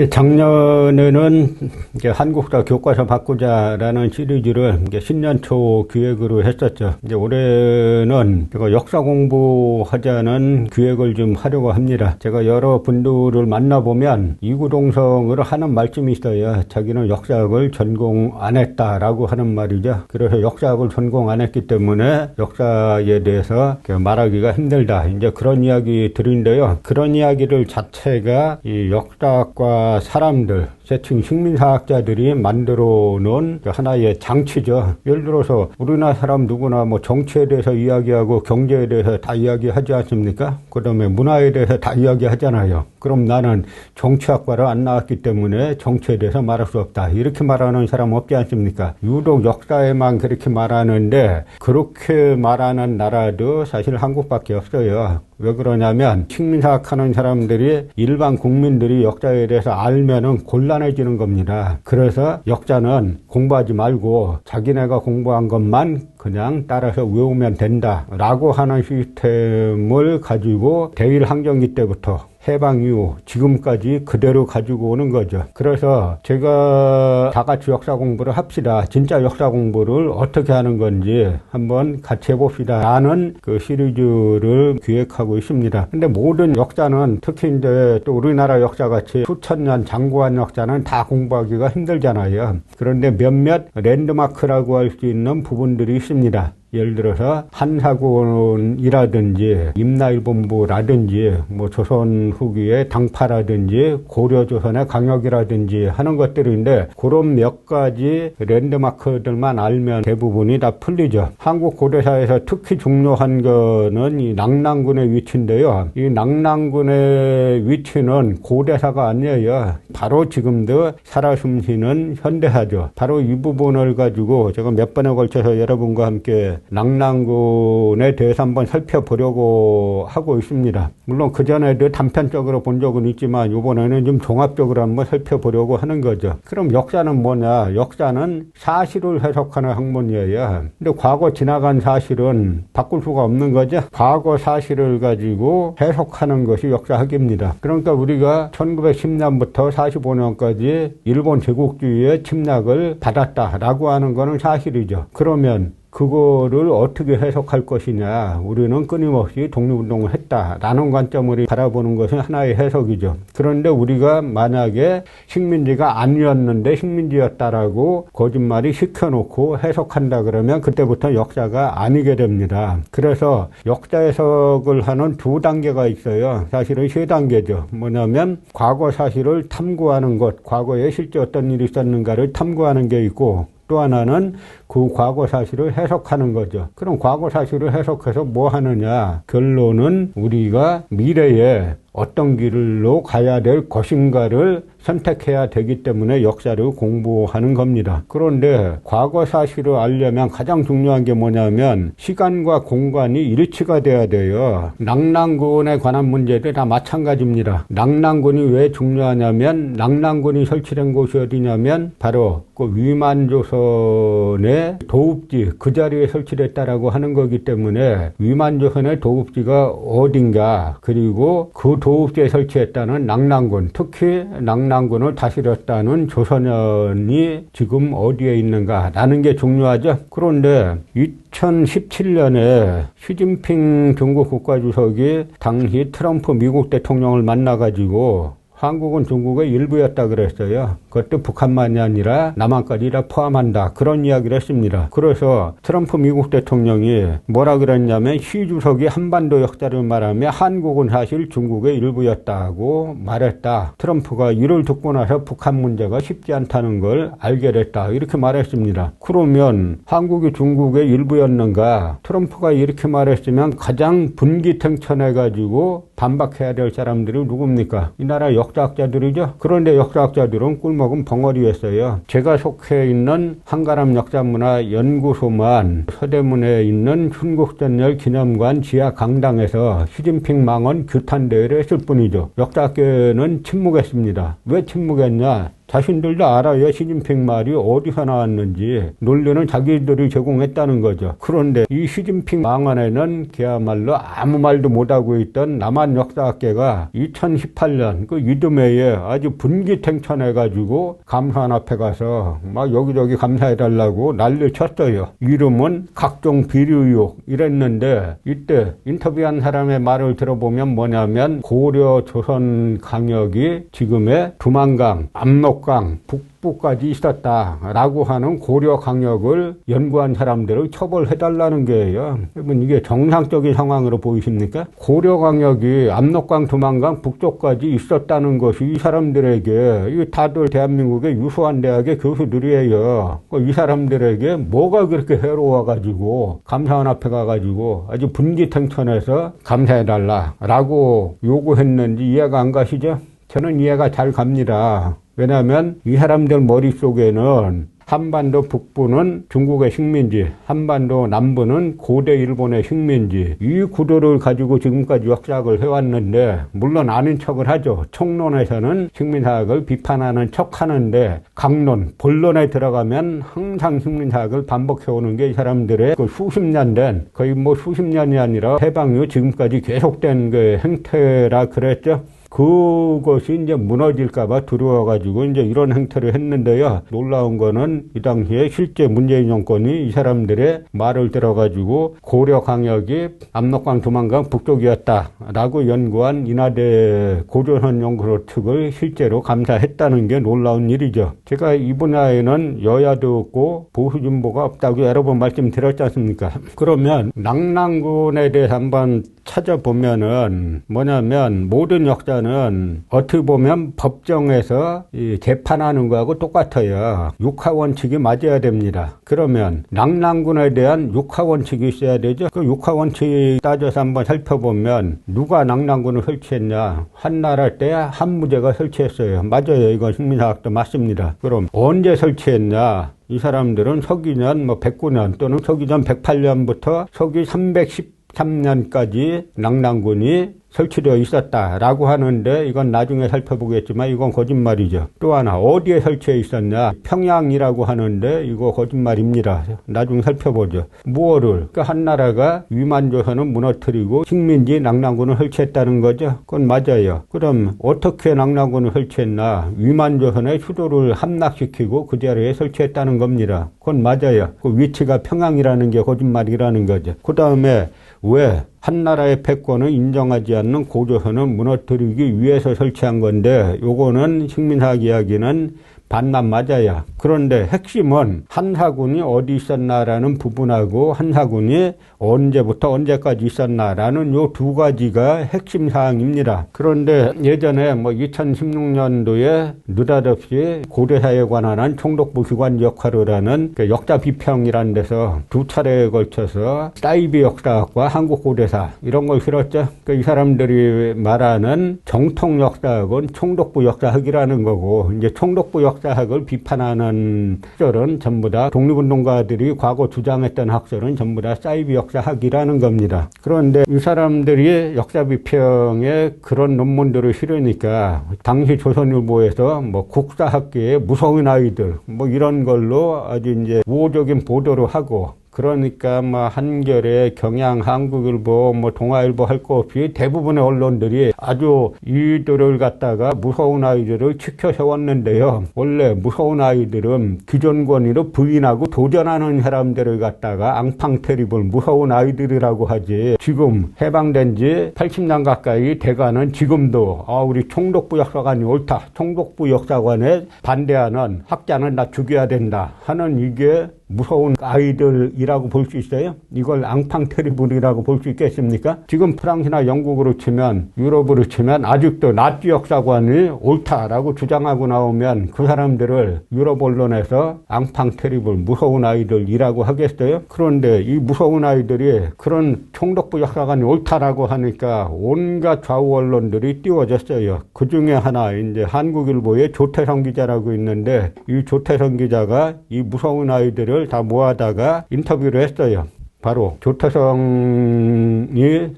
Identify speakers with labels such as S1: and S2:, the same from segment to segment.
S1: 작년에는 이제 한국사 교과서 바꾸자라는 시리즈를 이제 신년 초 기획으로 했었죠. 이제 올해는 제가 역사 공부하자는 기획을 좀 하려고 합니다. 제가 여러 분들을 만나보면 이구동성으로 하는 말씀이 있어요. 자기는 역사학을 전공 안 했다라고 하는 말이죠. 그래서 역사학을 전공 안 했기 때문에 역사에 대해서 말하기가 힘들다. 이제 그런 이야기 드린데요. 그런 이야기를 자체가 이 역사학과 사람들, 세층 식민사학자들이 만들어 놓은 하나의 장치죠. 예를 들어서 우리나라 사람 누구나 뭐 정치에 대해서 이야기하고 경제에 대해서 다 이야기하지 않습니까? 그 다음에 문화에 대해서 다 이야기하잖아요. 그럼 나는 정치학과를 안 나왔기 때문에 정치에 대해서 말할 수 없다. 이렇게 말하는 사람 없지 않습니까? 유독 역사에만 그렇게 말하는데 그렇게 말하는 나라도 사실 한국밖에 없어요. 왜 그러냐면 식민사학하는 사람들이 일반 국민들이 역사에 대해서 알면은 곤란해지는 겁니다. 그래서 역사는 공부하지 말고 자기네가 공부한 것만 그냥 따라서 외우면 된다라고 하는 시스템을 가지고 대일항쟁기 때부터 해방 이후 지금까지 그대로 가지고 오는 거죠. 그래서 제가 다 같이 역사 공부를 합시다. 진짜 역사 공부를 어떻게 하는 건지 한번 같이 해봅시다 라는 그 시리즈를 기획하고 있습니다. 근데 모든 역사는 특히 이제 또 우리나라 역사같이 수천 년 장구한 역사는 다 공부하기가 힘들잖아요. 그런데 몇몇 랜드마크라고 할 수 있는 부분들이 있습니다. 예를 들어서 한사군이라든지 임나일본부라든지 뭐 조선 후기의 당파라든지 고려조선의 강역이라든지 하는 것들인데 그런 몇 가지 랜드마크들만 알면 대부분이 다 풀리죠. 한국 고대사에서 특히 중요한 거는 이 낙랑군의 위치인데요. 이 낙랑군의 위치는 고대사가 아니에요. 바로 지금도 살아 숨쉬는 현대사죠. 바로 이 부분을 가지고 제가 몇 번에 걸쳐서 여러분과 함께 낙랑군에 대해서 한번 살펴보려고 하고 있습니다. 물론 그전에도 단편적으로 본 적은 있지만 이번에는 좀 종합적으로 한번 살펴보려고 하는 거죠. 그럼 역사는 뭐냐? 역사는 사실을 해석하는 학문이에요. 근데 과거 지나간 사실은 바꿀 수가 없는 거죠. 과거 사실을 가지고 해석하는 것이 역사학입니다. 그러니까 우리가 1910년부터 45년까지 일본 제국주의의 침략을 받았다라고 하는 거는 사실이죠. 그러면 그거를 어떻게 해석할 것이냐. 우리는 끊임없이 독립운동을 했다라는 관점으로 바라보는 것은 하나의 해석이죠. 그런데 우리가 만약에 식민지가 아니었는데 식민지였다라고 거짓말이 시켜놓고 해석한다 그러면 그때부터 역사가 아니게 됩니다. 그래서 역사 해석을 하는 두 단계가 있어요. 사실은 세 단계죠. 뭐냐면 과거 사실을 탐구하는 것, 과거에 실제 어떤 일이 있었는가를 탐구하는 게 있고 또 하나는 그 과거 사실을 해석하는 거죠. 그럼 과거 사실을 해석해서 뭐 하느냐? 결론은 우리가 미래에 어떤 길로 가야 될 것인가를 선택해야 되기 때문에 역사를 공부하는 겁니다. 그런데 과거 사실을 알려면 가장 중요한 게 뭐냐면 시간과 공간이 일치가 돼야 돼요. 낙랑군에 관한 문제도 다 마찬가지입니다. 낙랑군이 왜 중요하냐면 낙랑군이 설치된 곳이 어디냐면 바로 그 위만조선의 도읍지 그 자리에 설치됐다라고 하는 거기 때문에 위만조선의 도읍지가 어딘가 그리고 그 도읍지에 설치했다는 낙랑군 특히 낙랑군을 다스렸다는 조선현이 지금 어디에 있는가라는 게 중요하죠. 그런데 2017년에 시진핑 중국 국가주석이 당시 트럼프 미국 대통령을 만나가지고 한국은 중국의 일부였다 그랬어요. 그것도 북한만이 아니라 남한까지 다 포함한다. 그런 이야기를 했습니다. 그래서 트럼프 미국 대통령이 뭐라 그랬냐면 시 주석이 한반도 역사를 말하며 한국은 사실 중국의 일부였다고 말했다. 트럼프가 이를 듣고 나서 북한 문제가 쉽지 않다는 걸 알게 됐다. 이렇게 말했습니다. 그러면 한국이 중국의 일부였는가? 트럼프가 이렇게 말했으면 가장 분기탱천해가지고 반박해야 될 사람들이 누굽니까? 이 나라 역사학자들이죠. 그런데 역사학자들은 꿀먹은 벙어리였어요. 제가 속해 있는 한가람 역사문화연구소만 서대문에 있는 순국전열 기념관 지하 강당에서 시진핑 망원 규탄대회를 했을 뿐이죠. 역사학계는 침묵했습니다. 왜 침묵했냐? 자신들도 알아요. 시진핑 말이 어디서 나왔는지. 논리는 자기들이 제공했다는 거죠. 그런데 이 시진핑 망언에는 그야말로 아무 말도 못하고 있던 남한 역사학계가 2018년 그 이듬해에 아주 분기탱천해가지고 감사원 앞에 가서 막 여기저기 감사해달라고 난리 쳤어요. 이름은 각종 비리 의혹 이랬는데, 이때 인터뷰한 사람의 말을 들어보면 뭐냐면 고려 조선 강역이 지금의 두만강, 압록강, 북부까지 있었다라고 하는 고려 강역을 연구한 사람들을 처벌해달라는 거예요. 여러분, 이게 정상적인 상황으로 보이십니까? 고려 강역이 압록강, 두만강 북쪽까지 있었다는 것이 이 사람들에게, 이 다들 대한민국의 유수한 대학의 교수들이에요. 이 사람들에게 뭐가 그렇게 해로워가지고 감사원 앞에 가가지고 아주 분기탱천해서 감사해달라라고 요구했는지 이해가 안 가시죠? 저는 이해가 잘 갑니다. 왜냐하면 이 사람들 머릿속에는 한반도 북부는 중국의 식민지, 한반도 남부는 고대 일본의 식민지, 이 구도를 가지고 지금까지 역사학을 해왔는데, 물론 아는 척을 하죠. 총론에서는 식민사학을 비판하는 척하는데, 강론, 본론에 들어가면 항상 식민사학을 반복해오는 게 이 사람들의 그 수십 년 된, 거의 뭐 수십 년이 아니라 해방 이후 지금까지 계속된 그 행태라 그랬죠. 그것이 이제 무너질까봐 두려워가지고 이제 이런 행태를 했는데요. 놀라운 거는 이 당시에 실제 문재인 정권이 이 사람들의 말을 들어가지고 고려 강역이 압록강, 두만강 북쪽이었다라고 연구한 인하대 고조선 연구소 측을 실제로 감사했다는 게 놀라운 일이죠. 제가 이 분야에는 여야도 없고 보수 진보가 없다고 여러 번 말씀드렸지 않습니까? 그러면 낙랑군에 대해서 한번 찾아보면은 뭐냐면, 모든 역사는 어떻게 보면 법정에서 재판하는 거하고 똑같아요. 육하원칙이 맞아야 됩니다. 그러면 낙랑군에 대한 육하원칙이 있어야 되죠. 그 육하원칙 따져서 한번 살펴보면 누가 낙랑군을 설치했냐? 한나라 때 한무제가 설치했어요. 맞아요. 이건 식민사학도 맞습니다. 그럼 언제 설치했냐? 이 사람들은 서기년 109년 또는 서기전 108년부터 서기 313년까지 낙랑군이 설치되어 있었다라고 하는데, 이건 나중에 살펴보겠지만 이건 거짓말이죠. 또 하나, 어디에 설치해 있었냐? 평양이라고 하는데 이거 거짓말입니다. 나중에 살펴보죠. 무엇을? 그러니까 한나라가 위만조선을 무너뜨리고 식민지 낙랑군을 설치했다는 거죠. 그건 맞아요. 그럼 어떻게 낙랑군을 설치했나? 위만조선의 수도를 함락시키고 그 자리에 설치했다는 겁니다. 그건 맞아요. 그 위치가 평양이라는 게 거짓말이라는 거죠. 그 다음에 왜 한나라의 패권을 인정하지 않는 고조선을 무너뜨리기 위해서 설치한 건데, 요거는 식민사학 이야기는 반납 맞아요. 그런데 핵심은 한사군이 어디 있었나라는 부분하고 한사군이 언제부터 언제까지 있었나라는 요 두 가지가 핵심 사항입니다. 그런데 예전에 2016년도에 느닷없이 고려사에 관한 총독부 기관 역할을 하는 역사 비평이라는 데서 두 차례에 걸쳐서 사이비 역사학과 한국 고대사 이런 걸 실었죠. 이 사람들이 말하는 정통 역사학은 총독부 역사학이라는 거고, 이제 총독부 역사학을 비판하는 학설은 전부 다 독립운동가들이 과거 주장했던 학설은 전부 다 사이비 역사학이라는 겁니다. 그런데 이 사람들이 역사비평에 그런 논문들을 실으니까 당시 조선일보에서 국사학계의 무서운 아이들 이런 걸로 아주 이제 우호적인 보도를 하고, 그러니까 한겨레, 경향, 한국일보, 동아일보 할 거 없이 대부분의 언론들이 아주 이들을 갖다가 무서운 아이들을 치켜 세웠는데요. 원래 무서운 아이들은 기존 권위로 부인하고 도전하는 사람들을 갖다가 앙팡테리블 무서운 아이들이라고 하지, 지금 해방된 지 80년 가까이 돼가는 지금도 우리 총독부 역사관이 옳다, 총독부 역사관에 반대하는 학자는 다 죽여야 된다 하는, 이게 무서운 아이들이라고 볼 수 있어요? 이걸 앙팡테리블이라고 볼 수 있겠습니까? 지금 프랑스나 영국으로 치면, 유럽으로 치면 아직도 나치 역사관이 옳다라고 주장하고 나오면 그 사람들을 유럽 언론에서 앙팡테리블 무서운 아이들이라고 하겠어요? 그런데 이 무서운 아이들이 그런 총독부 역사관이 옳다라고 하니까 온갖 좌우 언론들이 띄워졌어요. 그 중에 하나 이제 한국일보의 조태성 기자라고 있는데, 이 조태성 기자가 이 무서운 아이들을 다 모아다가 인터뷰를 했어요. 바로 조태성이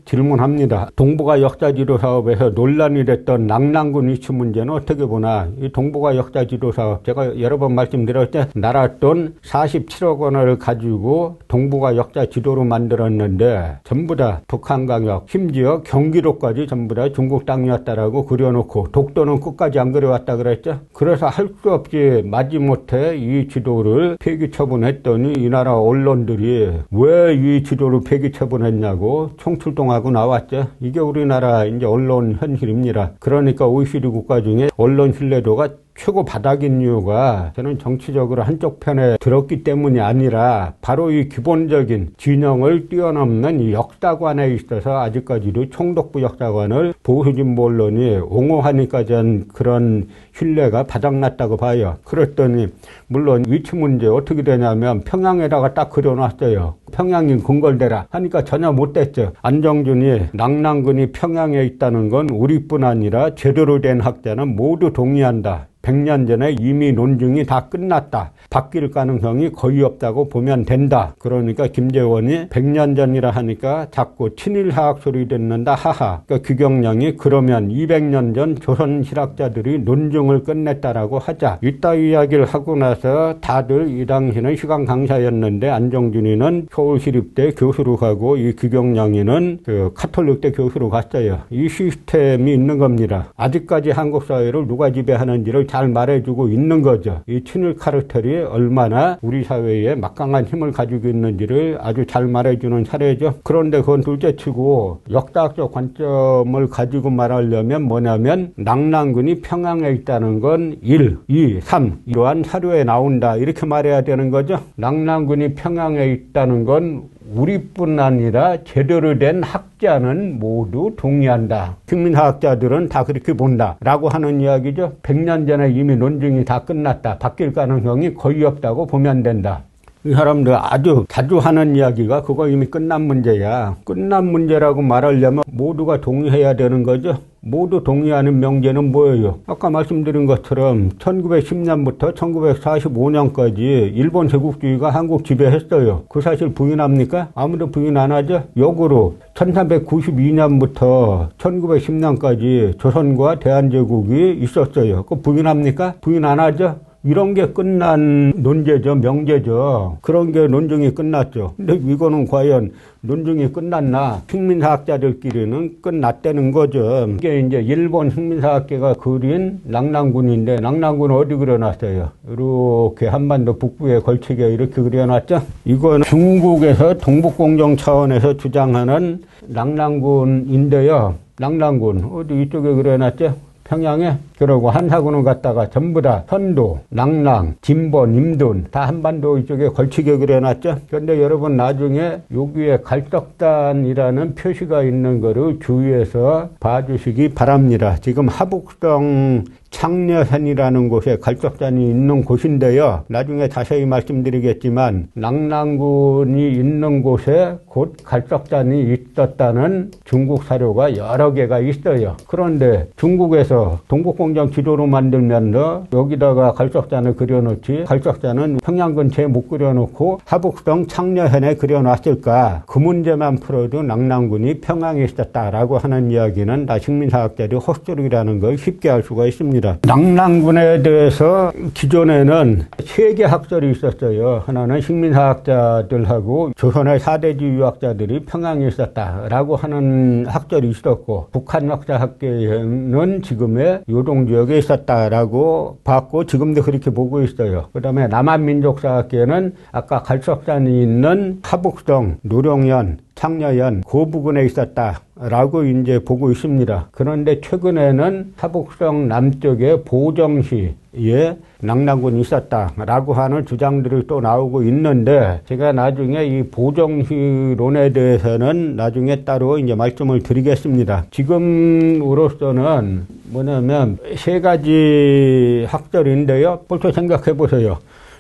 S1: 질문합니다. 동북아 역사지도 사업에서 논란이 됐던 낙랑군 위치 문제는 어떻게 보나. 이 동북아 역사지도 사업, 제가 여러 번 말씀드렸죠. 나라 돈 47억 원을 가지고 동북아 역사지도로 만들었는데 전부 다 북한 강역, 심지어 경기도까지 전부 다 중국 땅이었다라고 그려놓고 독도는 끝까지 안 그려왔다 그랬죠. 그래서 할 수 없이 마지못해 이 지도를 폐기 처분했더니 이 나라 언론들이 왜 이 지도를 폐기 처분했냐고 총출동하고 나왔죠. 이게 우리나라 이제 언론 현실입니다. 그러니까 OECD 국가 중에 언론 신뢰도가 최고 바닥인 이유가 저는 정치적으로 한쪽 편에 들었기 때문이 아니라 바로 이 기본적인 진영을 뛰어넘는 이 역사관에 있어서 아직까지도 총독부 역사관을 보수진보 언론이 옹호하니까 전 그런 신뢰가 바닥났다고 봐요. 그랬더니 물론 위치 문제 어떻게 되냐면 평양에다가 딱 그려놨어요. 평양이 근거대라 하니까 전혀 못 됐죠. 안정준이 낙랑군이 평양에 있다는 건 우리뿐 아니라 제대로 된 학자는 모두 동의한다. 100년 전에 이미 논증이 다 끝났다. 바뀔 가능성이 거의 없다고 보면 된다. 그러니까 김재원이 100년 전이라 하니까 자꾸 친일하학 소리 듣는다. 하하. 그러니까 규경량이 그러면 200년 전 조선 실학자들이 논증을 끝냈다라고 하자. 이따위 이야기를 하고 나서 다들 이 당시는 시간 강사였는데 안정준이는 서울시립대 교수로 가고 이 규경량이는 그 카톨릭대 교수로 갔어요. 이 시스템이 있는 겁니다. 아직까지 한국 사회를 누가 지배하는지를 잘 말해주고 있는 거죠. 이 친일 카르텔이 얼마나 우리 사회에 막강한 힘을 가지고 있는지를 아주 잘 말해주는 사례죠. 그런데 그건 둘째치고 역사학적 관점을 가지고 말하려면 뭐냐면 낙랑군이 평양에 있다는 건 1, 2, 3 이러한 사료에 나온다 이렇게 말해야 되는 거죠. 낙랑군이 평양에 있다는 건 우리뿐 아니라 제대로 된 학자는 모두 동의한다. 식민사학자들은 다 그렇게 본다. 라고 하는 이야기죠. 100년 전에 이미 논증이 다 끝났다. 바뀔 가능성이 거의 없다고 보면 된다. 이 사람들 아주 자주 하는 이야기가 그거 이미 끝난 문제야. 끝난 문제라고 말하려면 모두가 동의해야 되는 거죠. 모두 동의하는 명제는 뭐예요? 아까 말씀드린 것처럼 1910년부터 1945년까지 일본 제국주의가 한국 지배했어요. 그 사실 부인합니까? 아무도 부인 안 하죠? 역으로 1392년부터 1910년까지 조선과 대한제국이 있었어요. 그 부인합니까? 부인 안 하죠? 이런 게 끝난 논제죠, 명제죠. 그런 게 논증이 끝났죠. 근데 이거는 과연 논증이 끝났나? 식민사학자들끼리는 끝났다는 거죠. 이게 이제 일본 식민사학계가 그린 낙랑군인데, 낙랑군은 어디 그려놨어요? 이렇게 한반도 북부에 걸치게 이렇게 그려놨죠? 이건 중국에서 동북공정 차원에서 주장하는 낙랑군인데요. 낙랑군, 어디 이쪽에 그려놨죠? 평양에. 그러고 한사군을 갖다가 전부 다 선도, 낙랑, 진본, 임둔 다 한반도 이쪽에 걸치게 그려놨죠. 그런데 여러분 나중에 여기에 갈석단이라는 표시가 있는 거를 주의해서 봐주시기 바랍니다. 지금 하북성 창녀현이라는 곳에 갈석단이 있는 곳인데요. 나중에 자세히 말씀드리겠지만 낙랑군이 있는 곳에 곧 갈석단이 있었다는 중국 사료가 여러 개가 있어요. 그런데 중국에서 동북공정 지도로 만들면서 여기다가 갈석단을 그려놓지 갈석단은 평양 근처에 못 그려놓고 하북성 창녀현에 그려놨을까? 그 문제만 풀어도 낙랑군이 평양에 있었다라고 하는 이야기는 다 식민사학자들이 헛소리라는 걸 쉽게 알 수가 있습니다. 낙랑군에 대해서 기존에는 세 개 학설이 있었어요. 하나는 식민사학자들하고 조선의 4대지 유학자들이 평양에 있었다라고 하는 학설이 있었고, 북한 역사학계에는 지금의 요동지역에 있었다라고 봤고 지금도 그렇게 보고 있어요. 그 다음에 남한민족사학계는 아까 갈석산이 있는 하북성, 노령현, 창녀현 그 부근에 있었다라고 이제 보고 있습니다. 그런데 최근에는 하북성 남쪽에 보정시에 낙랑군이 있었다라고 하는 주장들이 또 나오고 있는데, 제가 나중에 이 보정시론에 대해서는 나중에 따로 이제 말씀을 드리겠습니다. 지금으로서는 뭐냐면 세 가지 학설인데요. 벌써 생각해 보세요.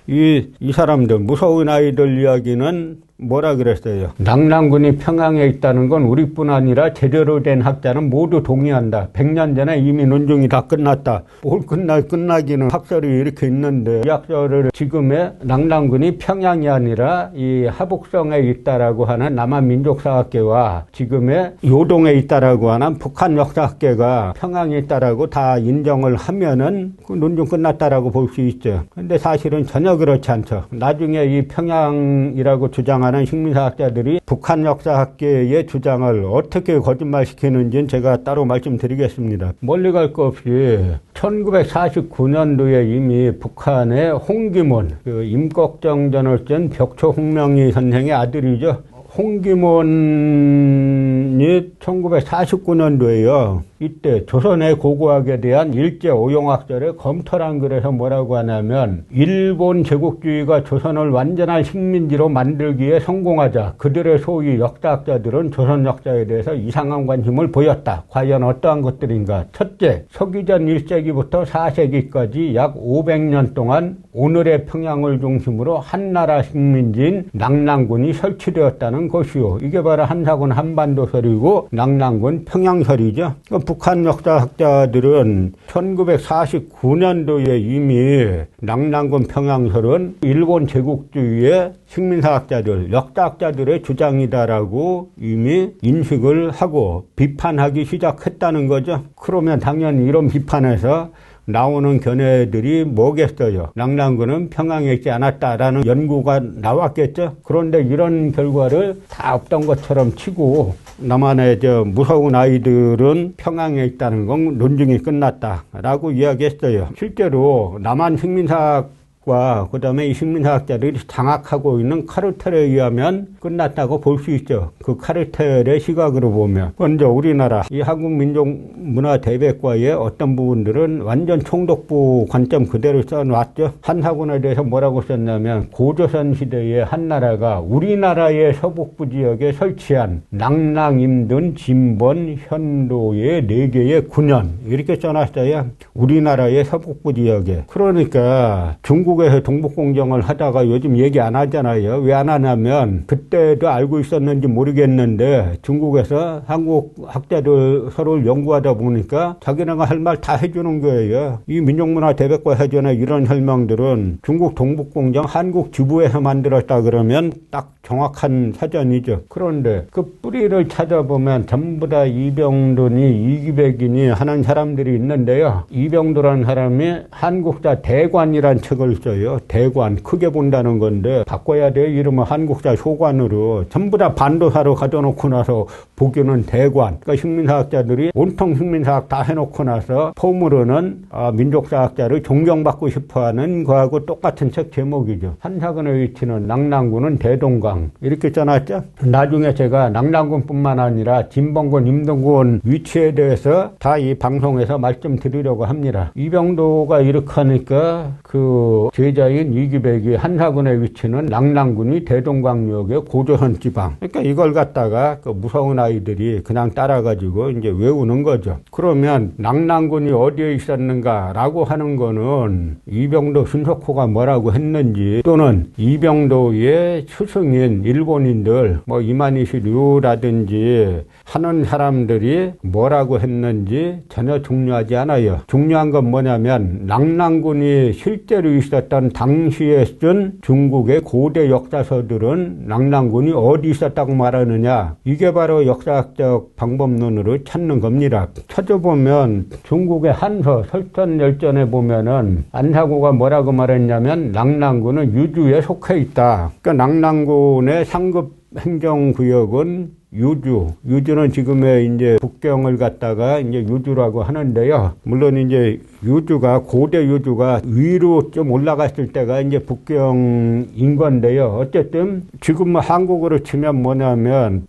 S1: 이 사람들, 무서운 아이들 이야기는 뭐라 그랬어요? 낙랑군이 평양에 있다는 건 우리뿐 아니라 제대로 된 학자는 모두 동의한다. 100년 전에 이미 논중이 다 끝났다. 뭘 끝나기는 학설이 이렇게 있는데, 이 학설을 지금의 낙랑군이 평양이 아니라 이 하북성에 있다라고 하는 남한민족사학계와 지금의 요동에 있다라고 하는 북한 역사학계가 평양에 있다라고 다 인정을 하면은 그 논중 끝났다라고 볼 수 있죠. 근데 사실은 전혀 그렇지 않죠. 나중에 이 평양이라고 주장하는 식민사학자들이 북한 역사학계의 주장을 어떻게 거짓말시키는지는 제가 따로 말씀드리겠습니다. 멀리 갈 거 없이 1949년도에 이미 북한의 홍기문, 그 임꺽정전을 쓴 벽초홍명희 선생의 아들이죠. 홍기문이 1949년도에요. 이때 조선의 고고학에 대한 일제 오용학설에 검토란 글에서 뭐라고 하냐면, 일본 제국주의가 조선을 완전한 식민지로 만들기에 성공하자 그들의 소위 역사학자들은 조선 역사에 대해서 이상한 관심을 보였다. 과연 어떠한 것들인가? 첫째, 서기전 1세기부터 4세기까지 약 500년 동안 오늘의 평양을 중심으로 한나라 식민지인 낙랑군이 설치되었다는 것이요. 이게 바로 한사군 한반도설이고 낙랑군 평양설이죠. 북한 역사학자들은 1949년도에 이미 낙랑군 평양설은 일본 제국주의의 식민사학자들, 역사학자들의 주장이다라고 이미 인식을 하고 비판하기 시작했다는 거죠. 그러면 당연히 이런 비판에서 나오는 견해들이 뭐겠어요? 낙랑군은 평양에 있지 않았다라는 연구가 나왔겠죠? 그런데 이런 결과를 다 없던 것처럼 치고 남한의 무서운 아이들은 평양에 있다는 건 논증이 끝났다라고 이야기했어요. 실제로 남한 식민사학 그 다음에 이 식민사학자들이 장악하고 있는 카르텔에 의하면 끝났다고 볼 수 있죠. 그 카르텔의 시각으로 보면. 먼저 우리나라 이 한국민족문화대백과의 어떤 부분들은 완전 총독부 관점 그대로 써놨죠. 한사군에 대해서 뭐라고 썼냐면, 고조선 시대의 한나라가 우리나라의 서북부 지역에 설치한 낙랑, 임든, 진번, 현도의 4개의 군현, 이렇게 써놨어요. 우리나라의 서북부 지역에. 그러니까 중국에서 동북공정을 하다가 요즘 얘기 안 하잖아요. 왜 안 하냐면, 그때도 알고 있었는지 모르겠는데 중국에서 한국 학자들 서로 연구하다 보니까 자기네가 할 말 다 해주는 거예요. 이 민족문화대백과 해전의 이런 설명들은 중국 동북공정 한국 지부에서 만들었다 그러면 딱 정확한 사전이죠. 그런데 그 뿌리를 찾아보면 전부 다 이병돈이, 이기백이니 하는 사람들이 있는데요. 이병도라는 사람이 한국사 대관이란 책을 써요. 대관, 크게 본다는 건데 바꿔야 돼. 이름은 한국사 효관으로. 전부 다 반도사로 가져놓고 나서 보기는 대관. 그러니까 식민사학자들이 온통 식민사학 다 해놓고 나서 폼으로는 민족사학자를 존경받고 싶어하는 거하고 똑같은 책 제목이죠. 한사군의 위치는 낙랑군은 대동강, 이렇게 써놨죠. 나중에 제가 낙랑군뿐만 아니라 진봉군, 임동군 위치에 대해서 다 이 방송에서 말씀드리려고 합니다. 이병도가 이렇게 하니까 그 제자인 이기백이 한사군의 위치는 낙랑군이 대동강역의 고조선 지방. 그러니까 이걸 갖다가 그 무서운 아이들이 그냥 따라가지고 이제 외우는 거죠. 그러면 낙랑군이 어디에 있었는가라고 하는 거는 이병도 순석호가 뭐라고 했는지, 또는 이병도의 스승인 일본인들, 뭐 이만희시 류라든지 하는 사람들이 뭐라고 했는지 전혀 중요하지 않아요. 중요한 건 뭐냐면, 낙랑군이 실제로 있었던 당시에 쓴 중국의 고대 역사서들은 낙랑군이 어디 있었다고 말하느냐, 이게 바로 역사학적 방법론으로 찾는 겁니다. 찾아보면 중국의 한서 설전열전에 보면은 안사고가 뭐라고 말했냐면, 낙랑군은 유주에 속해 있다. 그러니까 낙랑군의 상급 행정구역은 유주는 지금의 이제 북경을 갖다가 이제 유주라고 하는데요. 물론 이제 고대 유주가 위로 좀 올라갔을 때가 이제 북경인 건데요. 어쨌든 지금 한국으로 치면 뭐냐면,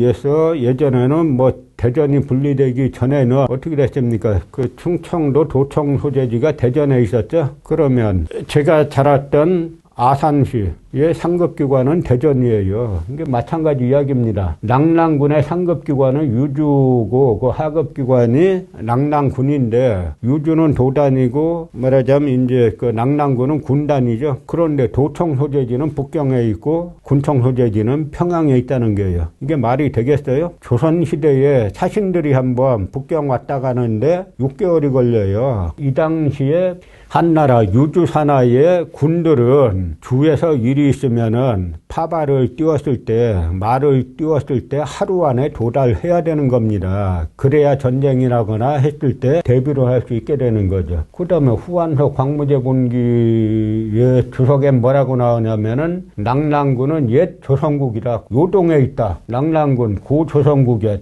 S1: 충청도에서 예전에는 뭐 대전이 분리되기 전에는 어떻게 됐습니까? 그 충청도 도청 소재지가 대전에 있었죠. 그러면 제가 자랐던 아산시, 예, 상급기관은 대전이에요. 이게 마찬가지 이야기입니다. 낙랑군의 상급기관은 유주고 그 하급기관이 낙랑군인데 유주는 도단이고 말하자면 이제 그 낙랑군은 군단이죠. 그런데 도청 소재지는 북경에 있고 군청 소재지는 평양에 있다는 거예요. 이게 말이 되겠어요? 조선시대에 사신들이 한번 북경 왔다 가는데 6개월이 걸려요. 이 당시에 한나라 유주 산하의 군들은 주에서 일이 있으면은 파발을 띄웠을 때, 말을 띄웠을 때 하루 안에 도달해야 되는 겁니다. 그래야 전쟁이라거나 했을 때 대비를 할 수 있게 되는 거죠. 그 다음에 후한서 광무제분기의 주석에 뭐라고 나오냐면은 낙랑군은 옛 조선국이다. 요동에 있다. 낙랑군 고조선국이야.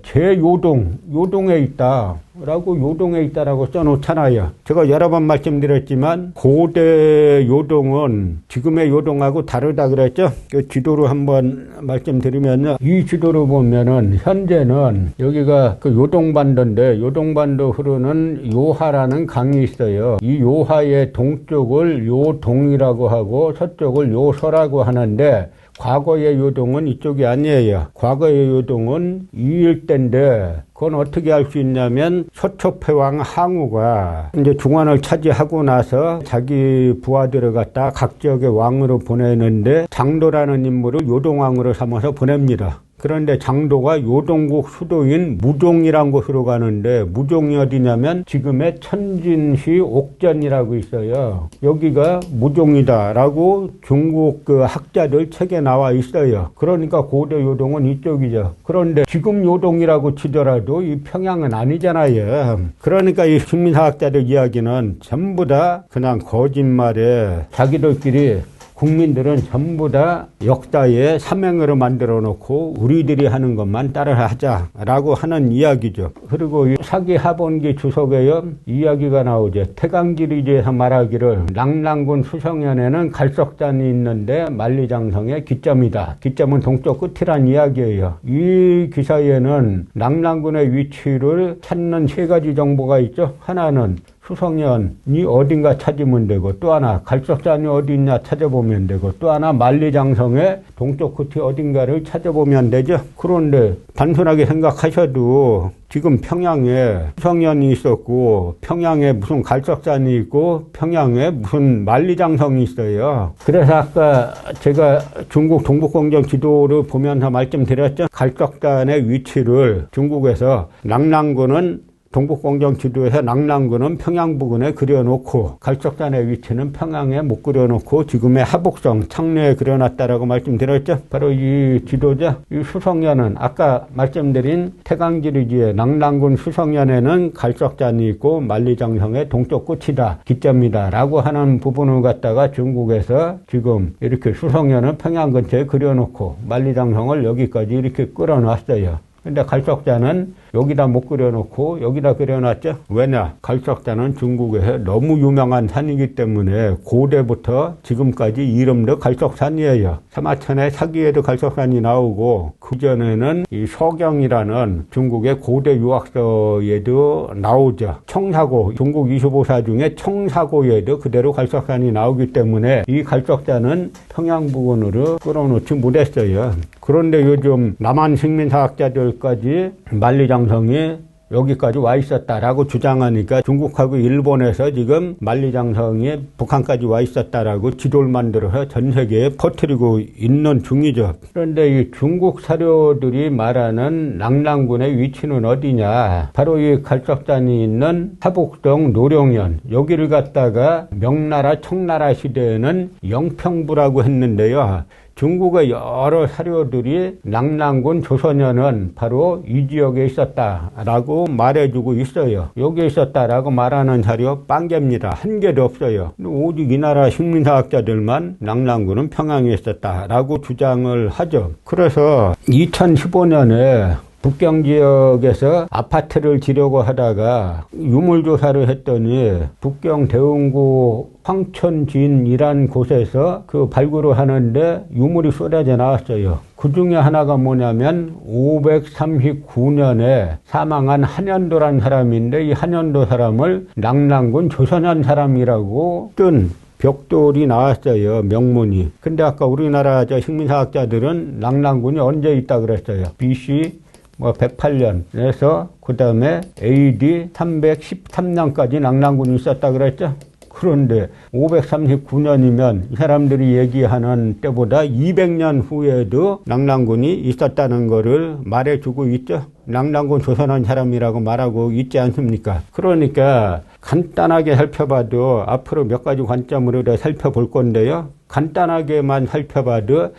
S1: 요동에 있다. 라고 요동에 있다라고 써놓잖아요. 제가 여러 번 말씀드렸지만 고대 요동은 지금의 요동하고 다르다 그랬죠. 그 지도로 한번 말씀드리면요. 이 지도로 보면은 현재는 여기가 그 요동반도인데 요동반도 흐르는 요하라는 강이 있어요. 이 요하의 동쪽을 요동이라고 하고 서쪽을 요서라고 하는데 과거의 요동은 이쪽이 아니에요. 과거의 요동은 이 일대인데 그건 어떻게 알 수 있냐면 서초패왕 항우가 이제 중원을 차지하고 나서 자기 부하들을 갖다 각 지역의 왕으로 보내는데 장도라는 인물을 요동왕으로 삼아서 보냅니다. 그런데 장도가 요동국 수도인 무종이라는 곳으로 가는데 무종이 어디냐면 지금의 천진시 옥전이라고 있어요. 여기가 무종이다라고 중국 그 학자들 책에 나와 있어요. 그러니까 고대 요동은 이쪽이죠. 그런데 지금 요동이라고 치더라도 이 평양은 아니잖아요. 그러니까 이 식민사학자들 이야기는 전부 다 그냥 거짓말에 자기들끼리 국민들은 전부 다 역사의 사명으로 만들어 놓고 우리들이 하는 것만 따라하자라고 하는 이야기죠. 그리고 이 사기 하본기 주석에요 이야기가 나오죠. 태강지리지에서 말하기를 낙랑군 수성현에는 갈석산이 있는데 만리장성의 기점이다. 기점은 동쪽 끝이란 이야기예요. 이 기사에는 낙랑군의 위치를 찾는 세 가지 정보가 있죠. 하나는 수성현이 어딘가 찾으면 되고 또 하나 갈석산이 어디 있냐 찾아보면 되고 또 하나 만리장성의 동쪽 끝이 어딘가를 찾아보면 되죠. 그런데 단순하게 생각하셔도 지금 평양에 수성현이 있었고 평양에 무슨 갈석산이 있고 평양에 무슨 만리장성이 있어요. 그래서 아까 제가 중국 동북공정 지도를 보면서 말씀드렸죠. 갈석산의 위치를 중국에서 낙랑군은 동북공정 지도에서 낙랑군은 평양 부근에 그려놓고 갈석산의 위치는 평양에 못 그려놓고 지금의 하북성 창내에 그려놨다라고 말씀드렸죠. 바로 이 지도죠. 이 수성현은 아까 말씀드린 태강지리지의 낙랑군 수성현에는 갈석산이 있고 만리장성의 동쪽 끝이다. 기점이다. 라고 하는 부분을 갖다가 중국에서 지금 이렇게 수성현은 평양 근처에 그려놓고 만리장성을 여기까지 이렇게 끌어놨어요. 근데 갈석산은 여기다 못 그려놓고 여기다 그려놨죠. 왜냐? 갈석산은 중국에서 너무 유명한 산이기 때문에 고대부터 지금까지 이름도 갈석산이에요. 사마천의 사기에도 갈석산이 나오고 그전에는 이 서경이라는 중국의 고대 유학서에도 나오죠. 청사고, 중국 25사 중에 청사고에도 그대로 갈석산이 나오기 때문에 이 갈석산은 평양 부근으로 끌어놓지 못했어요. 그런데 요즘 남한 식민사학자들까지 만리장성이 여기까지 와 있었다라고 주장하니까 중국하고 일본에서 지금 만리장성이 북한까지 와 있었다라고 지도를 만들어서 전 세계에 퍼뜨리고 있는 중이죠. 그런데 이 중국 사료들이 말하는 낙랑군의 위치는 어디냐? 바로 이 갈석산이 있는 하북성 노령현, 여기를 갖다가 명나라 청나라 시대에는 영평부라고 했는데요. 중국의 여러 사료들이 낙랑군 조선현은 바로 이 지역에 있었다라고 말해주고 있어요. 여기에 있었다라고 말하는 자료 빵개입니다. 한 개도 없어요. 오직 이 나라 식민사학자들만 낙랑군은 평양에 있었다라고 주장을 하죠. 그래서 2015년에 북경 지역에서 아파트를 지려고 하다가 유물조사를 했더니 북경 대흥구 황천진이란 곳에서 그 발굴을 하는데 유물이 쏟아져 나왔어요. 그 중에 하나가 뭐냐면 539년에 사망한 한현도란 사람인데 이 한현도 사람을 낙랑군 조선현 사람이라고 뜬 벽돌이 나왔어요. 명문이. 근데 아까 우리나라 식민사학자들은 낙랑군이 언제 있다 그랬어요. BC 108년에서 그 다음에 AD 313년까지 낙랑군이 있었다 그랬죠. 그런데 539년이면 이 사람들이 얘기하는 때보다 200년 후에도 낙랑군이 있었다는 것을 말해주고 있죠. 낙랑군 조선한 사람이라고 말하고 있지 않습니까? 그러니까 간단하게 살펴봐도 앞으로 몇 가지 관점으로 살펴볼 건데요. 간단하게만 살펴봐도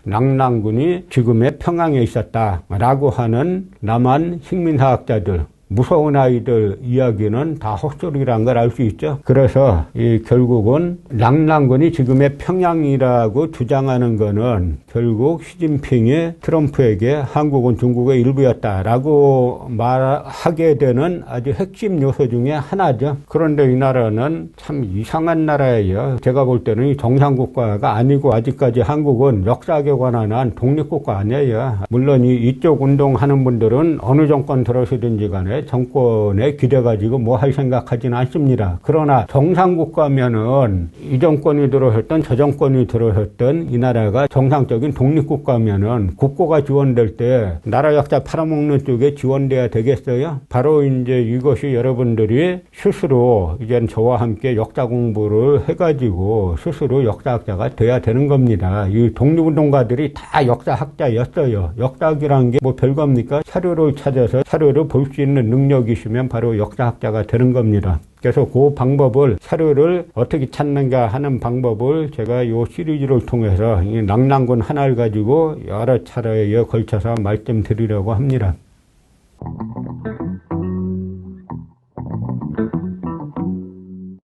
S1: 낙랑군이 지금의 평양에 있었다라고 하는 남한 식민사학자들, 무서운 아이들 이야기는 다 헛소리란 걸 알 수 있죠. 그래서 결국은 낙랑군이 지금의 평양이라고 주장하는 거는 결국 시진핑이 트럼프에게 한국은 중국의 일부였다라고 말하게 되는 아주 핵심 요소 중에 하나죠. 그런데 이 나라는 참 이상한 나라예요. 제가 볼 때는 정상국가가 아니고 아직까지 한국은 역사에 관한 독립국가 아니에요. 물론 이쪽 운동하는 분들은 어느 정권 들어서든지 간에 정권에 기대가지고 뭐 할 생각하지는 않습니다. 그러나 정상국가면은 이 정권이 들어섰던 저 정권이 들어섰던 이 나라가 정상적인 독립국가면은 국고가 지원될 때 나라 역사 팔아먹는 쪽에 지원돼야 되겠어요? 바로 이제 이것이 여러분들이 스스로 이제 저와 함께 역사 공부를 해가지고 스스로 역사학자가 돼야 되는 겁니다. 이 독립운동가들이 다 역사학자였어요. 역사학이라는 게 뭐 별겁니까? 사료를 찾아서 사료를 볼 수 있는 능력이시면 바로 역사학자가 되는 겁니다. 그래서 그 방법을, 사료를 어떻게 찾는가 하는 방법을 제가 이 시리즈를 통해서 이 낙랑군 하나를 가지고 여러 차례에 걸쳐서 말씀드리려고 합니다.